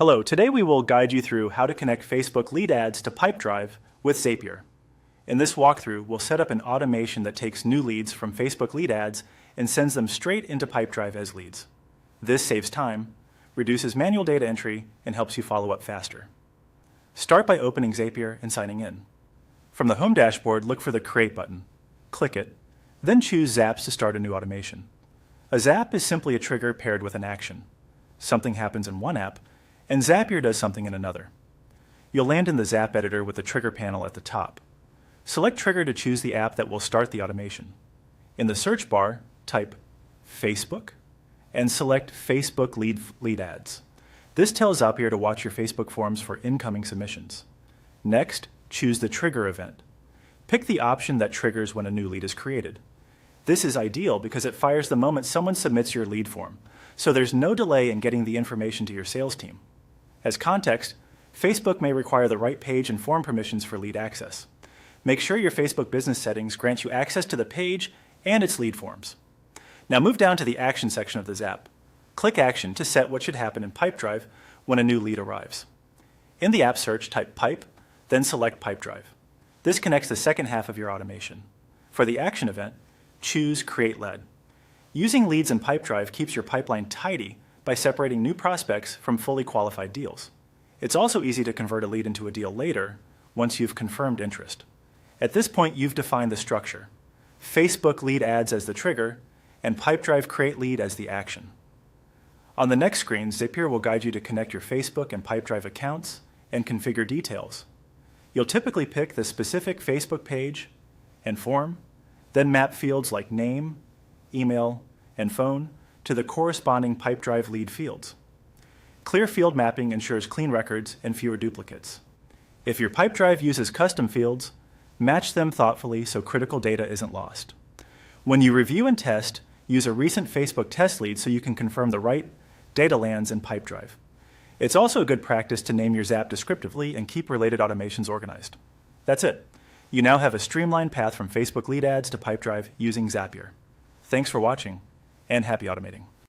Hello, today we will guide you through how to connect Facebook lead ads to Pipedrive with Zapier. In this walkthrough, we'll set up an automation that takes new leads from Facebook lead ads and sends them straight into Pipedrive as leads. This saves time, reduces manual data entry, and helps you follow up faster. Start by opening Zapier and signing in. From the home dashboard, look for the Create button. Click it, then choose Zaps to start a new automation. A zap is simply a trigger paired with an action. Something happens in one app, and Zapier does something in another. You'll land in the Zap editor with the trigger panel at the top. Select Trigger to choose the app that will start the automation. In the search bar, type Facebook and select Facebook lead ads. This tells Zapier to watch your Facebook forms for incoming submissions. Next, choose the trigger event. Pick the option that triggers when a new lead is created. This is ideal because it fires the moment someone submits your lead form, so there's no delay in getting the information to your sales team. As context, Facebook may require the right page and form permissions for lead access. Make sure your Facebook business settings grant you access to the page and its lead forms. Now move down to the Action section of the Zap. Click Action to set what should happen in Pipedrive when a new lead arrives. In the app search, type Pipe, then select Pipedrive. This connects the second half of your automation. For the action event, choose Create Lead. Using leads in Pipedrive keeps your pipeline tidy by separating new prospects from fully qualified deals. It's also easy to convert a lead into a deal later once you've confirmed interest. At this point, you've defined the structure: Facebook lead ads as the trigger and Pipedrive Create Lead as the action. On the next screen, Zapier will guide you to connect your Facebook and Pipedrive accounts and configure details. You'll typically pick the specific Facebook page and form, then map fields like name, email, and phone to the corresponding Pipedrive lead fields. Clear field mapping ensures clean records and fewer duplicates. If your Pipedrive uses custom fields, match them thoughtfully so critical data isn't lost. When you review and test, use a recent Facebook test lead so you can confirm the right data lands in Pipedrive. It's also a good practice to name your Zap descriptively and keep related automations organized. That's it. You now have a streamlined path from Facebook lead ads to Pipedrive using Zapier. Thanks for watching, and happy automating.